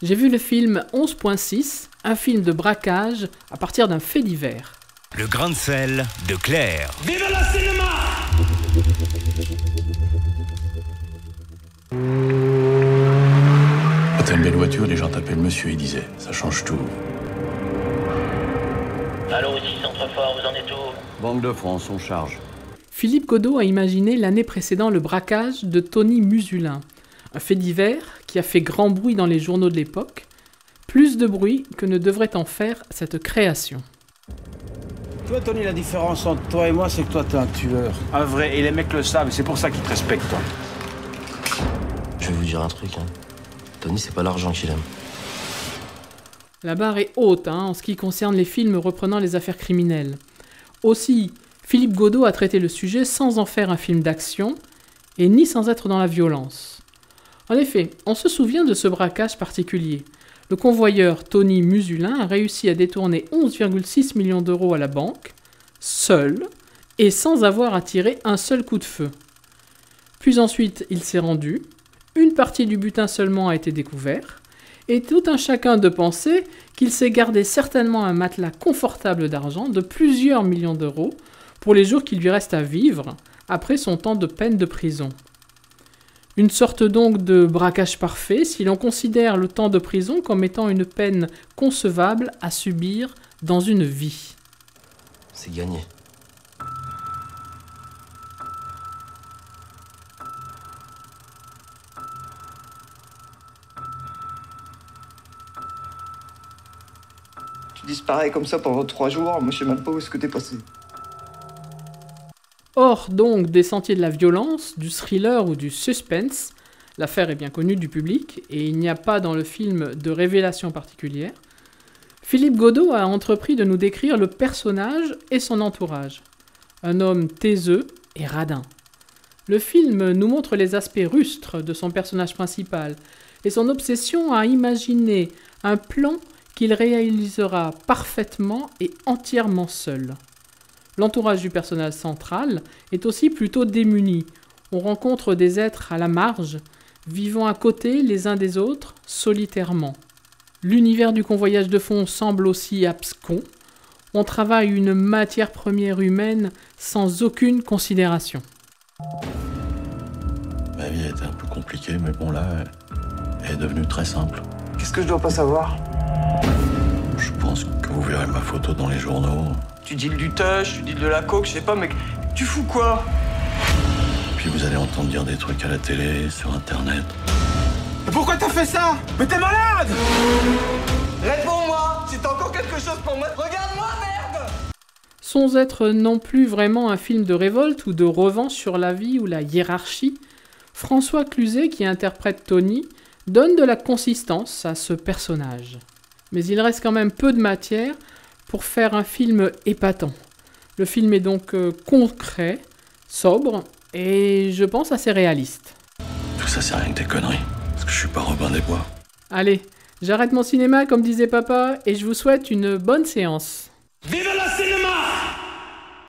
J'ai vu le film 11.6, un film de braquage à partir d'un fait divers. Le grain de sel de Claire. Vive le cinéma! Quand t'as une belle voiture, les gens t'appellent monsieur et disaient, ça change tout. Allô, 6 Centrefort, vous en êtes où? Banque de France, on charge. Philippe Godot a imaginé l'année précédant le braquage de Tony Musulin, un fait divers qui a fait grand bruit dans les journaux de l'époque, plus de bruit que ne devrait en faire cette création. Toi, Tony, la différence entre toi et moi, c'est que toi, t'es un tueur. Un vrai, et les mecs le savent, et c'est pour ça qu'ils te respectent, toi. Je vais vous dire un truc, hein. Tony, c'est pas l'argent qu'il aime. La barre est haute en ce qui concerne les films reprenant les affaires criminelles. Aussi, Philippe Godot a traité le sujet sans en faire un film d'action, et ni sans être dans la violence. En effet, on se souvient de ce braquage particulier. Le convoyeur Tony Musulin a réussi à détourner 11,6 millions d'euros à la banque, seul, et sans avoir à tirer un seul coup de feu. Puis ensuite, il s'est rendu, une partie du butin seulement a été découvert, et tout un chacun de penser qu'il s'est gardé certainement un matelas confortable d'argent de plusieurs millions d'euros pour les jours qui lui restent à vivre après son temps de peine de prison. Une sorte donc de braquage parfait si l'on considère le temps de prison comme étant une peine concevable à subir dans une vie. C'est gagné. Tu disparais comme ça pendant 3 jours, moi je sais même pas où est-ce que t'es passé. Hors donc des sentiers de la violence, du thriller ou du suspense, l'affaire est bien connue du public et il n'y a pas dans le film de révélation particulière, Philippe Godot a entrepris de nous décrire le personnage et son entourage. Un homme taiseux et radin. Le film nous montre les aspects rustres de son personnage principal et son obsession à imaginer un plan qu'il réalisera parfaitement et entièrement seul. L'entourage du personnage central est aussi plutôt démuni. On rencontre des êtres à la marge, vivant à côté les uns des autres, solitairement. L'univers du convoyage de fond semble aussi abscon. On travaille une matière première humaine sans aucune considération. Ma vie a été un peu compliquée, mais bon là, elle est devenue très simple. Qu'est-ce que je dois pas savoir? Je pense que vous verrez ma photo dans les journaux. Tu deals du tush, tu deals de la coke, je sais pas, mec. Tu fous quoi? Puis vous allez entendre dire des trucs à la télé, sur Internet. Mais pourquoi t'as fait ça? Mais t'es malade! Réponds-moi! Si t'as encore quelque chose pour moi, regarde-moi, merde! Sans être non plus vraiment un film de révolte ou de revanche sur la vie ou la hiérarchie, François Cluzet, qui interprète Tony, donne de la consistance à ce personnage. Mais il reste quand même peu de matière pour faire un film épatant. Le film est donc concret, sobre et je pense assez réaliste. Tout ça, c'est rien que des conneries. Parce que je suis pas Robin des Bois. Allez, j'arrête mon cinéma comme disait papa et je vous souhaite une bonne séance.